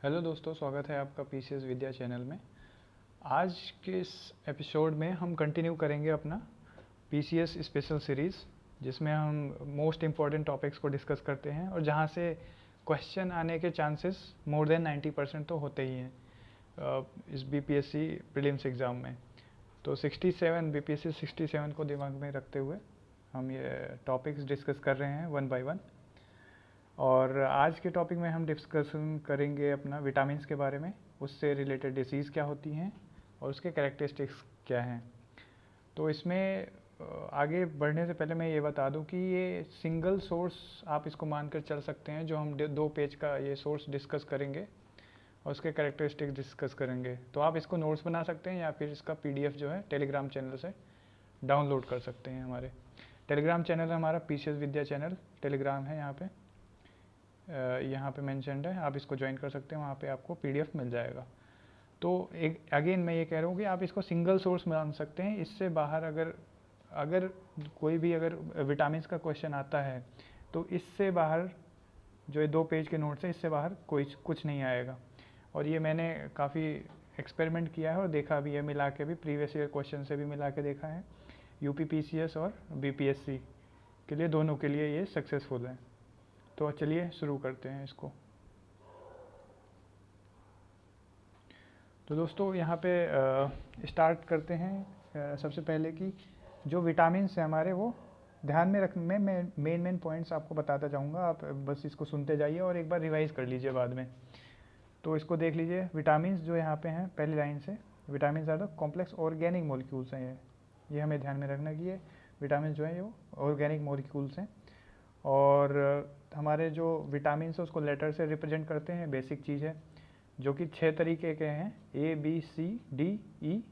Hello दोस्तों, स्वागत है आपका पीसीएस विद्या चैनल में। आज के इस एपिसोड में हम कंटिन्यू करेंगे अपना पीसीएस स्पेशल सीरीज़, जिसमें हम मोस्ट इम्पॉर्टेंट टॉपिक्स को डिस्कस करते हैं और जहां से क्वेश्चन आने के चांसेस मोर देन 90% तो होते ही हैं इस बीपीएससी प्रीलिम्स एग्ज़ाम में। तो 67 बीपीएससी 67 को दिमाग में रखते हुए हम ये टॉपिक्स डिस्कस कर रहे हैं वन बाय वन। और आज के टॉपिक में हम डिस्कशन करेंगे अपना विटामिन्स के बारे में, उससे रिलेटेड डिसीज़ क्या होती हैं और उसके कैरेक्टरिस्टिक्स क्या हैं। तो इसमें आगे बढ़ने से पहले मैं ये बता दूं कि ये सिंगल सोर्स आप इसको मानकर चल सकते हैं, जो हम 2 पेज का ये सोर्स डिस्कस करेंगे और उसके कैरेक्टरिस्टिक्स डिस्कस करेंगे। तो आप इसको नोट्स बना सकते हैं या फिर इसका पीडीएफ जो है टेलीग्राम चैनल से डाउनलोड कर सकते हैं। हमारे टेलीग्राम चैनल है हमारा पीसीएस विद्या चैनल, टेलीग्राम है यहाँ पे मेंशन्ड है, आप इसको ज्वाइन कर सकते हैं, वहाँ पे आपको पीडीएफ मिल जाएगा। तो एक अगेन मैं ये कह रहा हूँ कि आप इसको सिंगल सोर्स मान सकते हैं। इससे बाहर अगर कोई भी अगर विटामिन्स का क्वेश्चन आता है तो इससे बाहर जो ये 2 पेज के नोट्स है, इससे बाहर कुछ नहीं आएगा। और ये मैंने काफ़ी एक्सपेरिमेंट किया है और देखा भी है, मिला के भी प्रीवियस ईयर क्वेश्चन से भी मिला के देखा है। यूपी पीसीएस और बीपीएससी के लिए, दोनों के लिए ये सक्सेसफुल है। तो चलिए शुरू करते हैं इसको। तो दोस्तों यहाँ पे स्टार्ट करते हैं सबसे पहले कि जो विटामिन्स हैं हमारे, वो ध्यान में रखने में मेन पॉइंट्स आपको बताता जाऊँगा। आप बस इसको सुनते जाइए और एक बार रिवाइज कर लीजिए बाद में। तो इसको देख लीजिए, विटामिन्स जो यहाँ पे हैं पहली लाइन से, vitamins are the complex organic molecules हैं। ये हमें ध्यान में रखना कि ये विटामिन जो है वो ऑर्गेनिक मॉलिक्यूल्स हैं। और हमारे जो विटामिन्स है उसको लेटर से रिप्रेजेंट करते हैं, बेसिक चीज़ है, जो कि 6 तरीके के हैं, A B C D E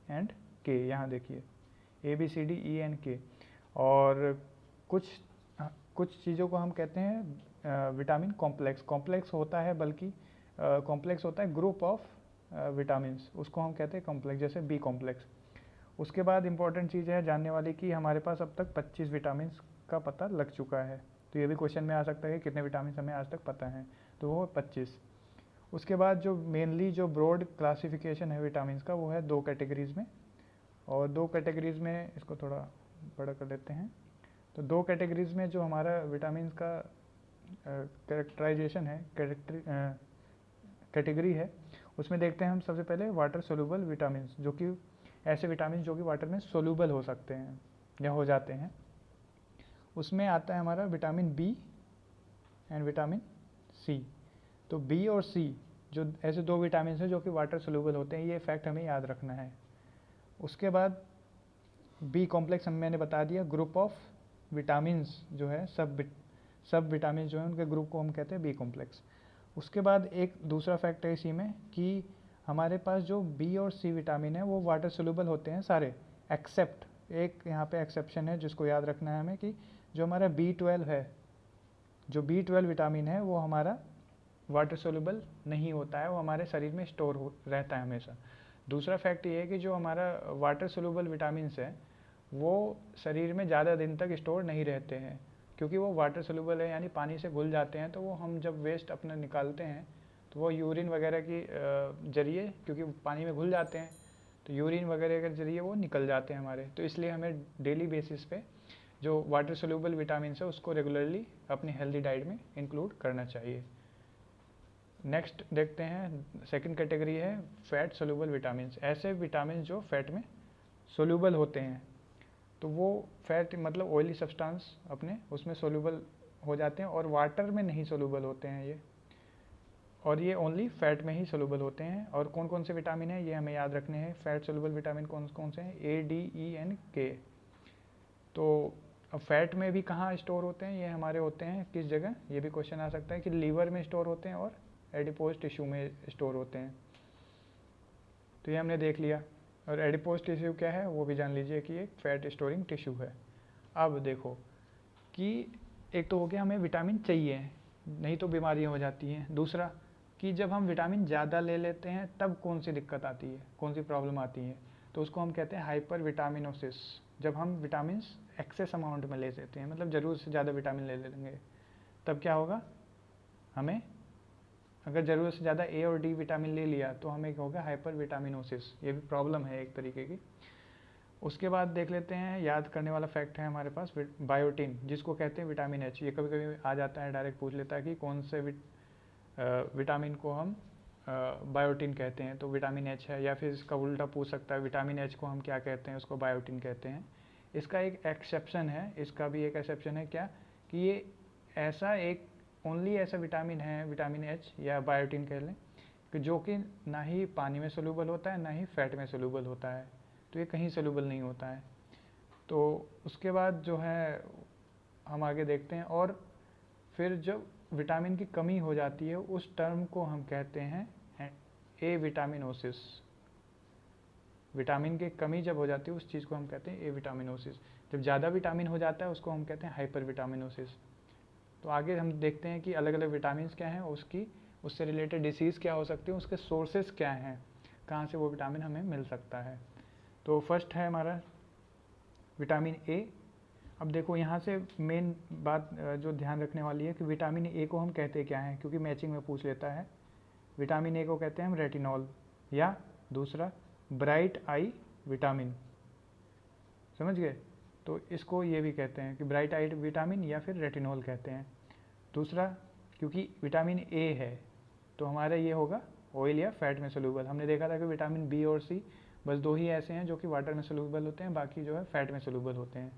and K. यहाँ देखिए A B C D E and K. और कुछ चीज़ों को हम कहते हैं विटामिन कॉम्प्लेक्स। कॉम्प्लेक्स होता है, बल्कि कॉम्प्लेक्स होता है ग्रुप ऑफ विटामिन्स, उसको हम कहते हैं कॉम्प्लेक्स, जैसे बी कॉम्प्लेक्स। उसके बाद इंपॉर्टेंट चीज़ है जानने वाली कि हमारे पास अब तक 25 विटामिन का पता लग चुका है। तो ये भी क्वेश्चन में आ सकता है कि कितने विटामिन हमें आज तक पता हैं, तो वो 25। उसके बाद जो मेनली जो ब्रॉड क्लासिफिकेशन है विटामिन का, वो है 2 कैटेगरीज़ में। और 2 कैटेगरीज़ में, इसको थोड़ा बड़ा कर लेते हैं। तो 2 कैटेगरीज़ में जो हमारा विटामिन का कैरेक्टराइजेशन है, कैटेगरी है, उसमें देखते हैं हम सबसे पहले वाटर सोल्यूबल विटामिन, जो कि ऐसे विटामिन जो कि वाटर में सोल्यूबल हो सकते हैं या हो जाते हैं। उसमें आता है हमारा vitamin B and vitamin C. तो बी और सी जो ऐसे 2 विटामिन हैं जो कि वाटर सोल्यूबल होते हैं, ये फैक्ट हमें याद रखना है। उसके बाद बी कॉम्प्लेक्स मैंने बता दिया, ग्रुप ऑफ विटामिन्स जो है, सब विटामिन जो है उनके ग्रुप को हम कहते हैं बी कॉम्प्लेक्स। उसके बाद एक दूसरा फैक्ट है इसी में कि हमारे पास जो बी और सी विटामिन है वो वाटर सोल्यूबल होते हैं सारे, एक्सेप्ट एक यहाँ पे एक्सेप्शन है जिसको याद रखना है हमें, कि जो हमारा B12 है, जो B12 विटामिन है वो हमारा वाटर सोल्यूबल नहीं होता है, वो हमारे शरीर में स्टोर रहता है हमेशा। दूसरा फैक्ट ये है कि जो हमारा वाटर सोल्यूबल विटामिन है वो शरीर में ज़्यादा दिन तक स्टोर नहीं रहते हैं, क्योंकि वो वाटर सोल्यूबल है, यानी पानी से घुल जाते हैं। तो वो हम जब वेस्ट अपना निकालते हैं तो वो यूरिन वगैरह की जरिए, क्योंकि पानी में घुल जाते हैं, तो यूरिन वगैरह के जरिए वो निकल जाते हैं हमारे। तो इसलिए हमें डेली बेसिस पे जो वाटर सोल्यूबल विटामिन है उसको रेगुलरली अपनी हेल्दी डाइट में इंक्लूड करना चाहिए। नेक्स्ट देखते हैं, सेकंड कैटेगरी है फैट सोल्यूबल विटामिन। ऐसे विटामिन जो फैट में सोल्यूबल होते हैं, तो वो फैट मतलब ऑयली सब्सटेंस अपने उसमें सोल्यूबल हो जाते हैं और वाटर में नहीं सोल्यूबल होते हैं ये, और ये ओनली फैट में ही सोल्यूबल होते हैं। और कौन कौन से विटामिन हैं ये हमें याद रखने हैं। फैट सोल्यूबल विटामिन कौन कौन से हैं, ए डी ई एंड के। तो अब फैट में भी कहाँ स्टोर होते हैं, ये हमारे होते हैं किस जगह, ये भी क्वेश्चन आ सकता है कि लीवर में स्टोर होते हैं और एडिपोज टिश्यू में स्टोर होते हैं। तो ये हमने देख लिया। और एडिपोज टिश्यू क्या है वो भी जान लीजिए कि एक फैट स्टोरिंग टिश्यू है। अब देखो कि एक तो हो गया हमें विटामिन चाहिए, नहीं तो बीमारियां हो जाती हैं। दूसरा कि जब हम विटामिन ज़्यादा ले लेते हैं तब कौन सी दिक्कत आती है, कौन सी प्रॉब्लम आती है, तो उसको हम कहते हैं हाइपर विटामिनोसिस। जब हम विटामिन एक्सेस अमाउंट में ले लेते हैं, मतलब ज़रूरत से ज़्यादा विटामिन ले लेंगे, तब क्या होगा, हमें अगर ज़रूरत से ज़्यादा ए और डी विटामिन ले लिया तो हमें क्या होगा, हाइपर विटामिनोसिस। ये भी प्रॉब्लम है एक तरीके की। उसके बाद देख लेते हैं, याद करने वाला फैक्ट है हमारे पास बायोटिन, जिसको कहते हैं विटामिन एच। ये कभी कभी आ जाता है, डायरेक्ट पूछ लेता है कि कौन से विटामिन को हम बायोटिन कहते हैं, तो विटामिन एच है। या फिर इसका उल्टा पूछ सकता है, विटामिन एच को हम क्या कहते हैं, उसको बायोटिन कहते हैं। इसका एक एक्सेप्शन है, इसका भी एक एक्सेप्शन है क्या, कि ये ऐसा एक ओनली ऐसा विटामिन है, विटामिन एच या बायोटिन कह लें, कि जो कि ना ही पानी में सोल्यूबल होता है ना ही फैट में सोल्यूबल होता है, तो ये कहीं सोल्यूबल नहीं होता है। तो उसके बाद जो है हम आगे देखते हैं, और फिर जब विटामिन की कमी हो जाती है उस टर्म को हम कहते हैं ए विटामिनोसिस। विटामिन की कमी जब हो जाती है उस चीज़ को हम कहते हैं ए विटामिनोसिस। जब ज़्यादा विटामिन हो जाता है उसको हम कहते हैं हाइपर विटामिनोसिस। तो आगे हम देखते हैं कि अलग अलग विटामिन क्या हैं, उससे रिलेटेड डिसीज़ क्या हो सकती है, उसके सोर्सेज क्या हैं, कहाँ से वो विटामिन हमें मिल सकता है। तो फर्स्ट है हमारा विटामिन ए। अब देखो यहाँ से मेन बात जो ध्यान रखने वाली है कि विटामिन ए को हम कहते क्या हैं, क्योंकि मैचिंग में पूछ लेता है। विटामिन ए को कहते हैं हम रेटिनॉल, या दूसरा ब्राइट आई विटामिन, समझ गए। तो इसको ये भी कहते हैं कि ब्राइट आई विटामिन या फिर रेटिनॉल कहते हैं। दूसरा, क्योंकि विटामिन ए है तो हमारा ये होगा ऑयल या फैट में सोल्यूबल। हमने देखा था कि विटामिन बी और सी बस दो ही ऐसे हैं जो कि वाटर में सोल्यूबल होते हैं, बाकी जो है फैट में सोल्यूबल होते हैं।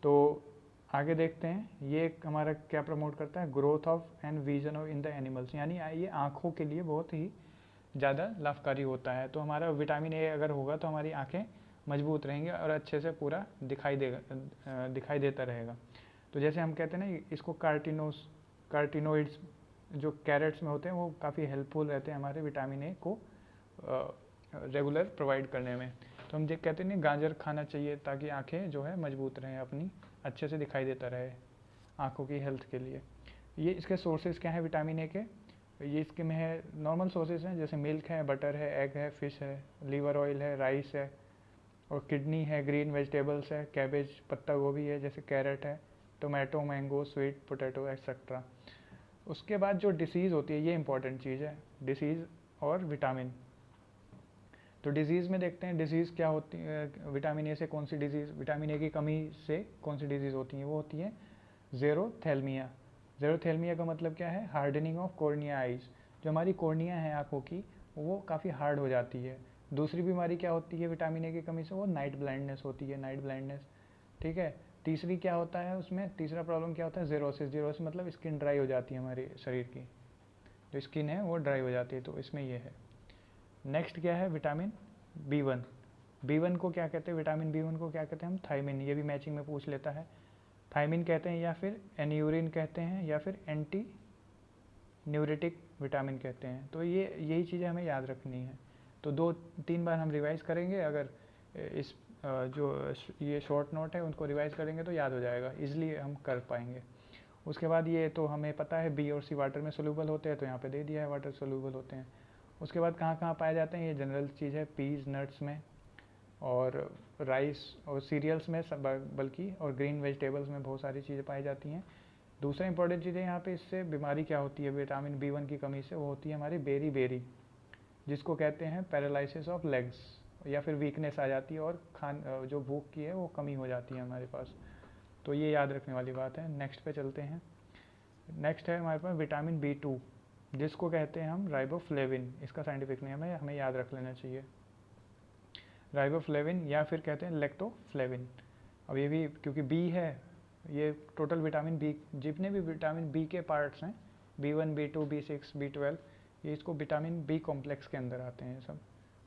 तो आगे देखते हैं, ये हमारा क्या प्रमोट करता है, growth of and vision of in the animals, यानी ये आँखों के लिए बहुत ही ज़्यादा लाभकारी होता है। तो हमारा विटामिन ए अगर होगा तो हमारी आँखें मजबूत रहेंगी और अच्छे से पूरा दिखाई देता रहेगा। तो जैसे हम कहते हैं ना, इसको कार्टिनोइड्स जो कैरेट्स में होते हैं वो काफ़ी हेल्पफुल रहते हैं हमारे विटामिन ए को रेगुलर प्रोवाइड करने में। तो हम कहते हैं गाजर खाना चाहिए ताकि आँखें जो है मजबूत रहें, अपनी अच्छे से दिखाई देता रहे आँखों की हेल्थ के लिए। ये इसके सोर्सेज क्या है विटामिन ए के, ये इसके में है नॉर्मल सोर्सेज हैं, जैसे मिल्क है, बटर है, एग है, फिश है, लीवर ऑयल है, राइस है, और किडनी है, ग्रीन वेजिटेबल्स है, कैबेज, पत्ता गोभी है, जैसे कैरेट है, tomato, mango, sweet potato etcetera. उसके बाद जो डिसीज़ होती है, ये इंपॉर्टेंट चीज़ है, डिसीज़ और विटामिन। तो डिजीज़ में देखते हैं डिजीज़ क्या होती है, विटामिन ए से कौन सी डिजीज़, विटामिन ए की कमी से कौन सी डिजीज़ होती हैं, वो होती है ज़ेरोथैल्मिया। ज़ेरोथैल्मिया का मतलब क्या है, हार्डनिंग ऑफ कॉर्निया आइज़। जो हमारी कॉर्निया है आँखों की, वो काफ़ी हार्ड हो जाती है। दूसरी बीमारी क्या होती है विटामिन ए की कमी से, वो नाइट ब्लाइंडनेस होती है, नाइट ब्लाइंडनेस, ठीक है। तीसरी क्या होता है उसमें, तीसरा प्रॉब्लम क्या होता है, ज़ेरोसिस। ज़ेरोसिस मतलब स्किन ड्राई हो जाती है, हमारे शरीर की जो स्किन है वो ड्राई हो जाती है, तो इसमें ये है। नेक्स्ट क्या है विटामिन B1। B1 को क्या कहते हैं, विटामिन B1 को क्या कहते हैं हम, थायमिन। ये भी मैचिंग में पूछ लेता है। थायमिन कहते हैं, या फिर एन्यूरिन कहते हैं, या फिर एंटी न्यूरेटिक विटामिन कहते हैं। तो ये यही चीज़ें हमें याद रखनी है। तो 2-3 बार हम रिवाइज करेंगे, अगर इस जो ये शॉर्ट नोट है उनको रिवाइज करेंगे तो याद हो जाएगा, इजीली हम कर पाएंगे। उसके बाद ये तो हमें पता है बी और सी वाटर में सोल्यूबल होते हैं, तो यहाँ पे दे दिया है वाटर सोल्यूबल होते हैं। उसके बाद कहाँ कहाँ पाए जाते हैं, ये जनरल चीज़ है, पीज नट्स में, और राइस और सीरियल्स में बल्कि, और ग्रीन वेजिटेबल्स में बहुत सारी चीज़ें पाई जाती हैं। दूसरा इंपॉर्टेंट चीज़ है यहाँ पे, इससे बीमारी क्या होती है विटामिन B1 की कमी से, वो होती है हमारी बेरी, जिसको कहते हैं पैरालिसिस ऑफ लेग्स, या फिर वीकनेस आ जाती है, और जो भूख की है वो कमी हो जाती है हमारे पास। तो ये याद रखने वाली बात है। नेक्स्ट पे चलते हैं। नेक्स्ट है हमारे पास विटामिन B2, जिसको कहते हैं हम राइबोफ्लेविन। इसका साइंटिफिक नेम है, हमें याद रख लेना चाहिए, राइबोफ्लेविन, या फिर कहते हैं लैक्टोफ्लेविन। अब ये भी क्योंकि बी है, ये टोटल विटामिन बी, जितने भी विटामिन बी के पार्ट्स हैं, B1, B2, B6, B12, ये इसको विटामिन बी कॉम्प्लेक्स के अंदर आते हैं, सब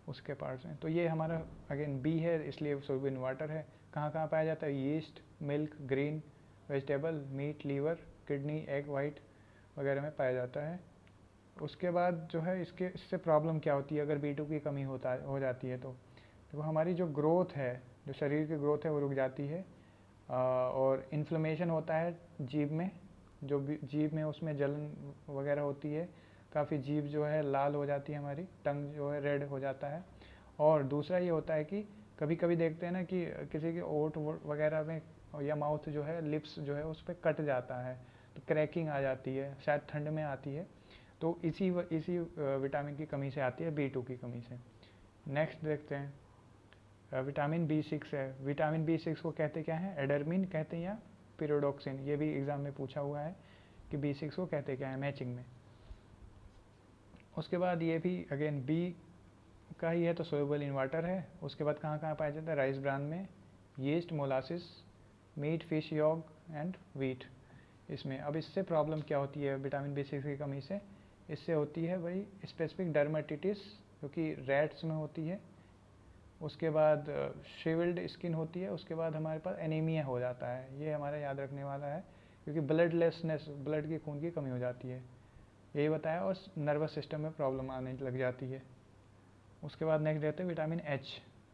उसके पार्ट्स हैं। तो ये हमारा अगेन बी है, इसलिए सोल्यूबल इन वाटर है। कहाँ कहाँ पाया जाता है, yeast, milk, green vegetable, meat, liver, kidney, egg white वगैरह में पाया जाता है। उसके बाद जो है इससे प्रॉब्लम क्या होती है अगर B2 की कमी हो जाती है, तो हमारी जो ग्रोथ है, जो शरीर की ग्रोथ है वो रुक जाती है, और इन्फ्लेमेशन होता है जीभ में, जो जीभ में उसमें जलन वगैरह होती है, काफ़ी जीभ जो है लाल हो जाती है, हमारी टंग जो है रेड हो जाता है। और दूसरा ये होता है कि कभी कभी देखते हैं ना कि किसी के ओठ वगैरह में, या माउथ जो है, लिप्स जो है उस पर कट जाता है, तो क्रैकिंग आ जाती है, शायद ठंड में आती है। तो इसी विटामिन की कमी से आती है, B2 की कमी से। नेक्स्ट देखते हैं विटामिन B6 है। विटामिन B6 को कहते क्या है, एडरमिन कहते हैं या पिरोडोक्सिन। ये भी एग्जाम में पूछा हुआ है कि B6 को कहते क्या है मैचिंग में। उसके बाद ये भी अगेन B का ही है तो सोल्यूबल इन वाटर है। उसके बाद कहाँ कहाँ पाया जाता है, राइस ब्रान में, yeast, molasses, meat, fish, yolk and wheat. इसमें अब इससे प्रॉब्लम क्या होती है विटामिन B6 की कमी से, इससे होती है भाई स्पेसिफिक डर्मेटिटिस जो कि रैट्स में होती है। उसके बाद श्रिवल्ड स्किन होती है। उसके बाद हमारे पास एनीमिया हो जाता है, ये हमारा याद रखने वाला है क्योंकि ब्लडलेसनेस, ब्लड की खून की कमी हो जाती है, यही बताया। और नर्वस सिस्टम में प्रॉब्लम आने लग जाती है। उसके बाद नेक्स्ट देते हैं विटामिन H,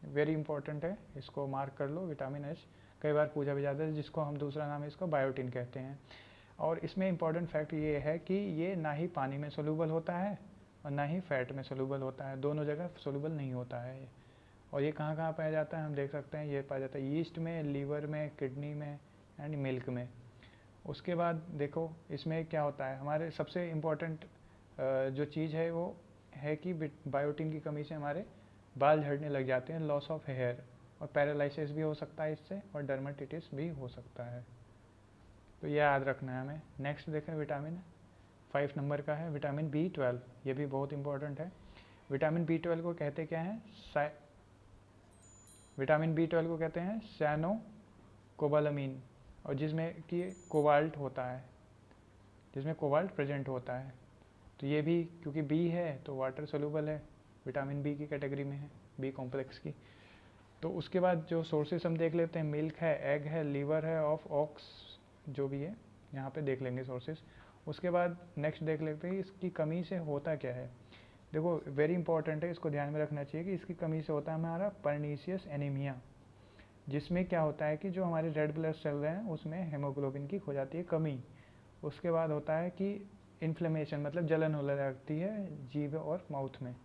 वेरी इंपॉर्टेंट है, इसको मार्क कर लो। विटामिन H कई बार पूछा भी जाता है, जिसको हम दूसरा नाम है इसको बायोटिन कहते हैं। और इसमें इंपॉर्टेंट फैक्ट ये है कि ये ना ही पानी में सोल्यूबल होता है और ना ही फैट में सोल्यूबल होता है, दोनों जगह सोल्यूबल नहीं होता है ये। और ये कहाँ कहाँ पाया जाता है हम देख सकते हैं, ये पाया जाता है यीस्ट में, लीवर में, किडनी में एंड मिल्क में। उसके बाद देखो इसमें क्या होता है, हमारे सबसे इम्पॉर्टेंट जो चीज़ है वो है कि बायोटिन की कमी से हमारे बाल झड़ने लग जाते हैं, लॉस ऑफ हेयर, और पैरालिसिस भी हो सकता है इससे, और डर्मेटिटिस भी हो सकता है। तो ये याद रखना है हमें। नेक्स्ट देखें विटामिन 5 नंबर का है विटामिन B12, ये भी बहुत इंपॉर्टेंट है। विटामिन B12 को कहते क्या हैं, विटामिन B12 को कहते हैं साइनोकोबालामीन, और जिसमें कि कोबाल्ट होता है, जिसमें कोबाल्ट प्रेजेंट होता है। तो ये भी क्योंकि B है तो वाटर सोल्यूबल है, विटामिन B की कैटेगरी में है, B कॉम्प्लेक्स की। तो उसके बाद जो सोर्सेस हम देख लेते हैं, मिल्क है, एग है, लीवर है ऑफ ऑक्स, जो भी है यहाँ पे देख लेंगे सोर्सेस। उसके बाद नेक्स्ट देख लेते हैं इसकी कमी से होता क्या है। देखो वेरी इंपॉर्टेंट है, इसको ध्यान में रखना चाहिए कि इसकी कमी से होता है हमारा पर्नीशियस एनीमिया, जिसमें क्या होता है कि जो हमारे रेड ब्लड सेल हैं उसमें हेमोग्लोबिन की हो जाती है कमी। उसके बाद होता है कि इन्फ्लेमेशन, मतलब जलन होने लगती है जीभ और माउथ में।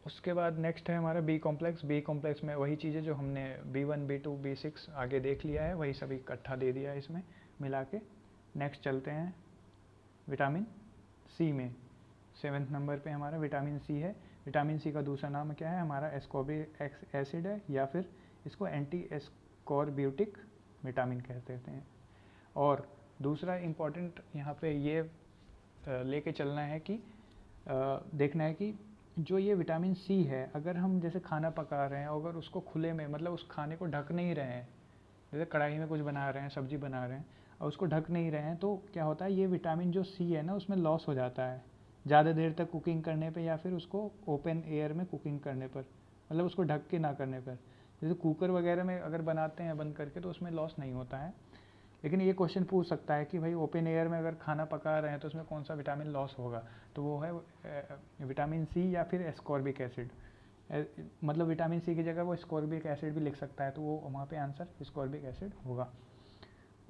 उसके बाद नेक्स्ट है हमारा B कॉम्प्लेक्स। B कॉम्प्लेक्स में वही चीज़ें जो हमने B1, B2, B6 आगे देख लिया है, वही सभी इकट्ठा दे दिया है इसमें मिला के। नेक्स्ट चलते हैं विटामिन C में। 7th नंबर पे हमारा विटामिन C है। विटामिन C का दूसरा नाम क्या है हमारा, एस्कॉर्बिक एसिड है, या फिर इसको एंटी एस्कॉर्ब्यूटिक विटामिन कहते हैं। और दूसरा इम्पॉर्टेंट यहाँ पे ये लेके चलना है कि देखना है कि जो ये विटामिन C है, अगर हम जैसे खाना पका रहे हैं, अगर उसको खुले में, मतलब उस खाने को ढक नहीं रहे हैं, जैसे कढ़ाई में कुछ बना रहे हैं, सब्जी बना रहे हैं और उसको ढक नहीं रहे हैं, तो क्या होता है ये विटामिन जो C है ना उसमें लॉस हो जाता है ज़्यादा देर तक कुकिंग करने पे, या फिर उसको ओपन एयर में कुकिंग करने पर, मतलब उसको ढक के ना करने पर। जैसे कुकर वगैरह में अगर बनाते हैं बंद करके तो उसमें लॉस नहीं होता है। लेकिन ये क्वेश्चन पूछ सकता है कि भाई ओपन एयर में अगर खाना पका रहे हैं तो उसमें कौन सा विटामिन लॉस होगा, तो वो है विटामिन C या फिर एस्कॉर्बिक एसिड। मतलब विटामिन C की जगह वो एस्कॉर्बिक एसिड भी लिख सकता है, तो वो वहाँ पे आंसर एस्कॉर्बिक एसिड होगा।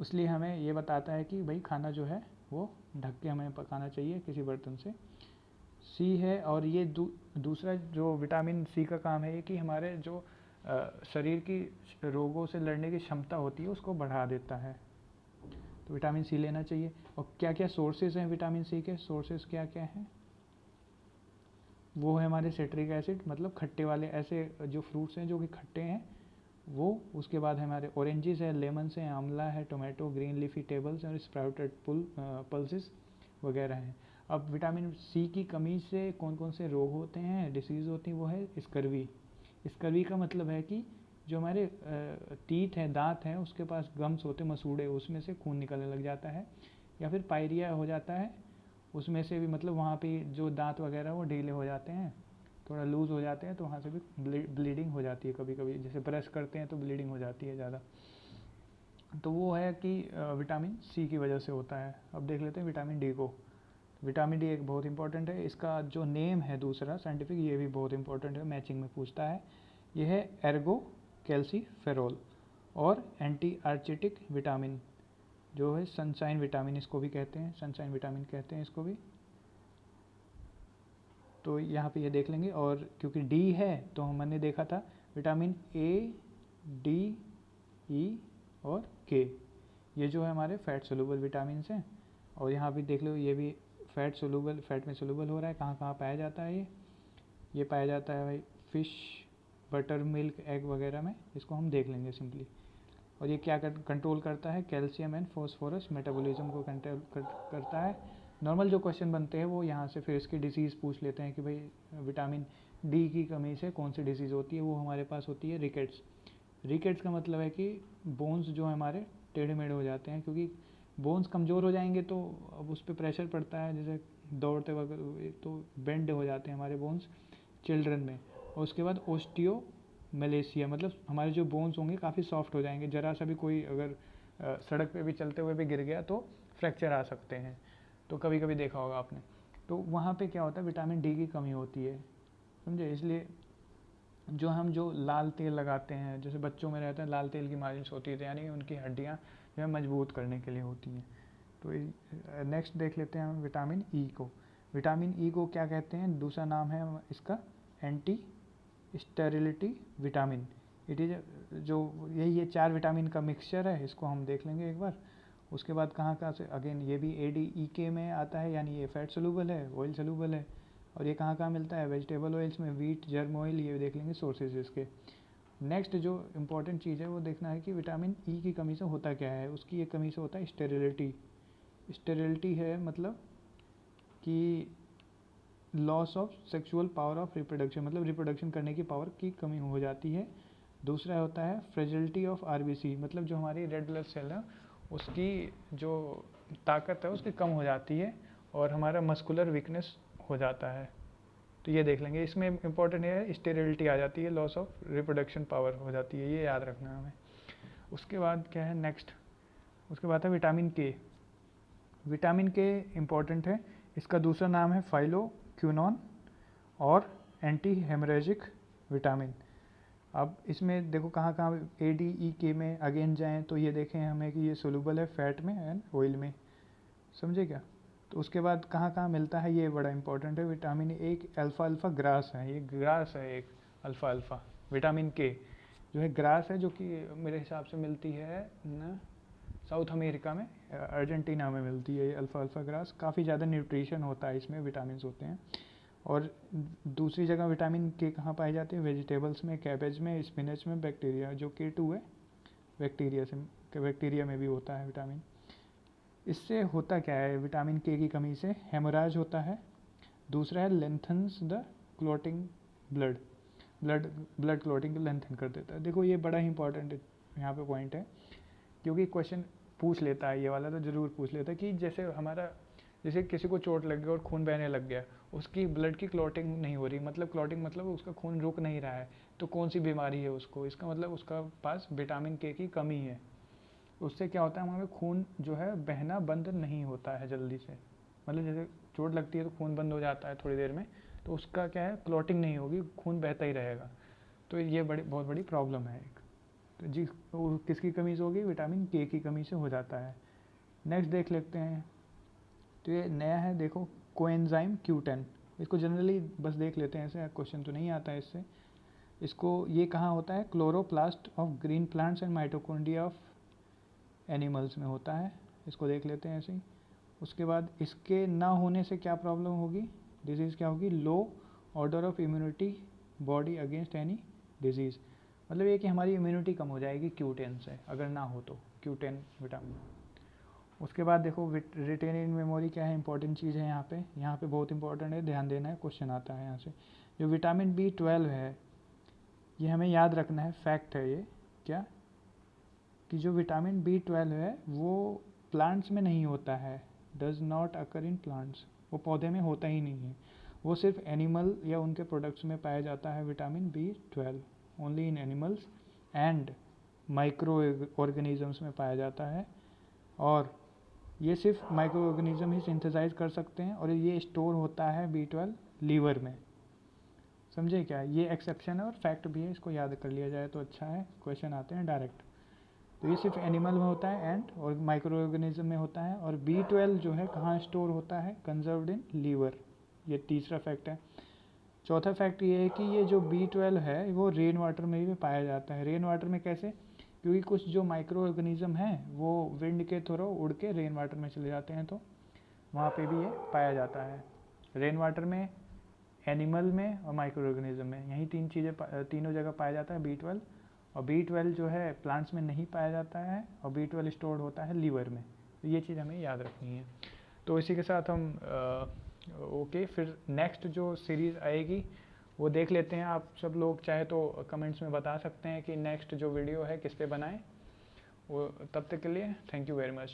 इसलिए हमें ये बताता है कि भाई खाना जो है वो ढक के हमें पकाना चाहिए किसी बर्तन से। C है। और ये दूसरा जो विटामिन C का काम है ये कि हमारे जो शरीर की रोगों से लड़ने की क्षमता होती है उसको बढ़ा देता है, तो विटामिन C लेना चाहिए। और क्या क्या सोर्सेज हैं विटामिन C के, सोर्सेज क्या क्या हैं, वो है हमारे सिट्रिक एसिड, मतलब खट्टे वाले ऐसे जो फ्रूट्स हैं जो कि खट्टे हैं वो। उसके बाद हमारे ऑरेंजेस है, लेमन्स हैं, आंवला है, टोमेटो, ग्रीन लीफी टेबल्स और स्प्राउटेड पल्सेस वगैरह हैं। अब विटामिन C की कमी से कौन कौन से रोग होते हैं, डिसीज़ होती हैं, वो है स्कर्वी। स्कर्वी का मतलब है कि जो हमारे टीथ हैं, दांत हैं, उसके पास गम्स होते हैं, मसूड़े, उसमें से खून निकलने लग जाता है। या फिर पायरिया हो जाता है, उसमें से भी, मतलब वहाँ पे जो दांत वगैरह वो ढीले हो जाते हैं, थोड़ा लूज़ हो जाते हैं, तो वहाँ से भी ब्लीडिंग हो जाती है कभी कभी, जैसे ब्रश करते हैं तो ब्लीडिंग हो जाती है ज़्यादा। तो वो है कि विटामिन C की वजह से होता है। अब देख लेते हैं विटामिन D को। विटामिन D एक बहुत इंपॉर्टेंट है, इसका जो नेम है दूसरा साइंटिफिक, ये भी बहुत इंपॉर्टेंट है, मैचिंग में पूछता है। ये है एर्गो कैल्सीफेरोल। और एंटी आर्चेटिक विटामिन जो है सनशाइन विटामिन, इसको भी कहते हैं, सनशाइन विटामिन कहते हैं इसको भी। तो यहाँ पे ये देख लेंगे। और क्योंकि D है तो हमने देखा था विटामिन A, D, E और K, ये जो है हमारे फैट सोल्यूबल विटामिन हैं। और यहाँ भी देख लो ये भी फैट में सोलूबल हो रहा है। कहाँ कहाँ पाया जाता है ये पाया जाता है भाई फिश, बटर, मिल्क, एग वगैरह में। इसको हम देख लेंगे सिंपली। और ये क्या कंट्रोल करता है, कैल्शियम एंड फॉस्फोरस मेटाबॉलिज्म को कंट्रोल करता है। नॉर्मल जो क्वेश्चन बनते हैं वो यहाँ से फिर इसकी डिसीज़ पूछ लेते हैं कि भाई विटामिन डी की कमी से कौन सी डिसीज़ होती है। वो हमारे पास होती है रिकेट्स। रिकेट्स का मतलब है कि बोन्स जो हमारे टेढ़े मेढ़े हो जाते हैं, क्योंकि बोन्स कमज़ोर हो जाएंगे तो अब उस पर प्रेशर पड़ता है, जैसे दौड़ते वक्त तो बेंड हो जाते हैं हमारे बोन्स चिल्ड्रन में। और उसके बाद ओस्टियो मलेशिया, मतलब हमारे जो बोन्स होंगे काफ़ी सॉफ्ट हो जाएंगे। ज़रा सा भी कोई अगर सड़क पे भी चलते हुए भी गिर गया तो फ्रैक्चर आ सकते हैं। तो कभी कभी देखा होगा आपने। तो वहाँ पे क्या होता है, विटामिन डी की कमी होती है, समझे। इसलिए जो लाल तेल लगाते हैं, जैसे बच्चों में रहता है लाल तेल की मालिश होती है, यानी उनकी हड्डियाँ जो है मजबूत करने के लिए होती हैं। तो नेक्स्ट देख लेते हैं हम विटामिन ई को। विटामिन ई को क्या कहते हैं, दूसरा नाम है इसका anti sterility vitamin. It is जो यही ये 4 विटामिन का मिक्सचर है, इसको हम देख लेंगे एक बार। उसके बाद कहाँ कहाँ से, अगेन ये भी ADEK में आता है, यानी ये फैट सोलूबल है, ऑयल सोलूबल है। और ये कहाँ कहाँ मिलता है, वेजिटेबल ऑयल्स में, वीट, जर्म ऑयल, ये देख लेंगे सोर्सेज इसके। नेक्स्ट जो इम्पॉर्टेंट चीज़ है वो देखना है कि विटामिन ई की कमी से होता क्या है। उसकी एक कमी से होता है स्टेरिलिटी। स्टेरिलिटी है मतलब कि loss of sexual power of reproduction, मतलब रिप्रोडक्शन करने की पावर की कमी हो जाती है। दूसरा होता है फ्रेजिलिटी ऑफ RBC, मतलब जो हमारी रेड ब्लड सेल है उसकी जो ताकत है उसकी कम हो जाती है और हमारा मस्कुलर वीकनेस हो जाता है। तो ये देख लेंगे। इसमें इंपॉर्टेंट है स्टेरिलिटी आ जाती है, लॉस ऑफ रिप्रोडक्शन पावर हो जाती है, ये याद रखना है हमें। उसके बाद क्या है नेक्स्ट, उसके बाद है विटामिन के। विटामिन के इम्पॉर्टेंट है, इसका दूसरा नाम है फाइलोक्विनोन और एंटी हेमरेजिक विटामिन। अब इसमें देखो कहाँ कहाँ ADEK में अगेन जाएं तो ये देखें हमें कि ये सोलूबल है फैट में एंड ऑयल में, समझे क्या। तो उसके बाद कहाँ कहाँ मिलता है, ये बड़ा इंपॉर्टेंट है। विटामिन एक अल्फ़ा अल्फ़ा ग्रास है, ये ग्रास है एक अल्फ़ा अल्फ़ा। विटामिन के जो है ग्रास है, जो कि मेरे हिसाब से मिलती है न साउथ अमेरिका में, अर्जेंटीना में मिलती है ये अल्फ़ा अल्फ़ा ग्रास। काफ़ी ज़्यादा न्यूट्रिशन होता है इसमें, विटामिन होते हैं। और दूसरी जगह विटामिन के कहाँ पाए जाते हैं, वेजिटेबल्स में, कैबेज में, स्पिनच में, बैक्टीरिया जो K2 है बैक्टीरिया में भी होता है विटामिन। इससे होता क्या है, विटामिन के की कमी से हेमोराज होता है। दूसरा है लेंथन्स द क्लॉटिंग ब्लड क्लॉटिंग को लेंथन कर देता है। देखो ये बड़ा ही इंपॉर्टेंट यहाँ पे पॉइंट है, क्योंकि क्वेश्चन पूछ लेता है ये वाला, तो ज़रूर पूछ लेता है कि जैसे किसी को चोट लग गया और खून बहने लग गया, उसकी ब्लड की क्लॉटिंग नहीं हो रही, मतलब क्लॉटिंग मतलब उसका खून रुक नहीं रहा है, तो कौन सी बीमारी है उसको, इसका मतलब उसका पास विटामिन के की कमी है। उससे क्या होता है, हमारे खून जो है बहना बंद नहीं होता है जल्दी से, मतलब जैसे चोट लगती है तो खून बंद हो जाता है थोड़ी देर में, तो उसका क्या है, क्लॉटिंग नहीं होगी, खून बहता ही रहेगा। तो ये बहुत बड़ी प्रॉब्लम है एक। तो जी किसकी कमी से होगी, विटामिन के की कमी से हो जाता है। नेक्स्ट देख लेते हैं, तो ये नया है देखो, कोएंजाइम Q10। इसको जनरली बस देख लेते हैं, ऐसे क्वेश्चन तो नहीं आता है इससे। इसको ये कहाँ होता है, chloroplast of green plants and mitochondria of animals में होता है। इसको देख लेते हैं ऐसे ही। उसके बाद इसके ना होने से क्या प्रॉब्लम होगी, डिजीज़ क्या होगी, low order of immunity body against any disease, मतलब ये कि हमारी इम्यूनिटी कम हो जाएगी Q10 से अगर ना हो तो, Q10 विटामिन। उसके बाद देखो रिटेन इन मेमोरी क्या है, इंपॉर्टेंट चीज़ है यहाँ पे बहुत इंपॉर्टेंट है, ध्यान देना है, क्वेश्चन आता है यहाँ से। जो विटामिन B12 है ये हमें याद रखना है, फैक्ट है ये क्या, कि जो विटामिन B12 है वो प्लांट्स में नहीं होता है, does not occur in plants, वो पौधे में होता ही नहीं है, वो सिर्फ एनिमल या उनके प्रोडक्ट्स में पाया जाता है vitamin B12, only in animals and micro organisms में पाया जाता है। और ये सिर्फ माइक्रो ऑर्गेनिज्म ही सिंथेसाइज कर सकते हैं, और ये स्टोर होता है B12 लीवर में, समझे क्या। ये एक्सेप्शन है और फैक्ट भी है, इसको याद कर लिया जाए तो अच्छा है, क्वेश्चन आते हैं डायरेक्ट। तो ये सिर्फ एनिमल में होता है एंड और माइक्रो ऑर्गेनिज्म में होता है। और B12 जो है कहाँ स्टोर होता है, कंजर्व्ड इन लीवर, ये तीसरा फैक्ट है। चौथा फैक्ट ये है कि ये जो B12 है वो रेन वाटर में भी पाया जाता है। रेन वाटर में कैसे, क्योंकि कुछ जो माइक्रो ऑर्गेनिज्म हैं वो विंड के थ्रू उड़ के रेन वाटर में चले जाते हैं, तो वहाँ पे भी ये पाया जाता है। रेन वाटर में, एनिमल में और माइक्रो ऑर्गेनिज्म में, यही तीन चीज़ें तीनों जगह पाया जाता है B12। और B12 जो है प्लांट्स में नहीं पाया जाता है, और B12 स्टोर होता है लीवर में। तो ये चीज़ हमें याद रखनी है। तो इसी के साथ हम ओके, फिर नेक्स्ट जो सीरीज़ आएगी वो देख लेते हैं। आप सब लोग चाहे तो कमेंट्स में बता सकते हैं कि नेक्स्ट जो वीडियो है किस पे बनाएं। वो तब तक के लिए थैंक यू वेरी मच।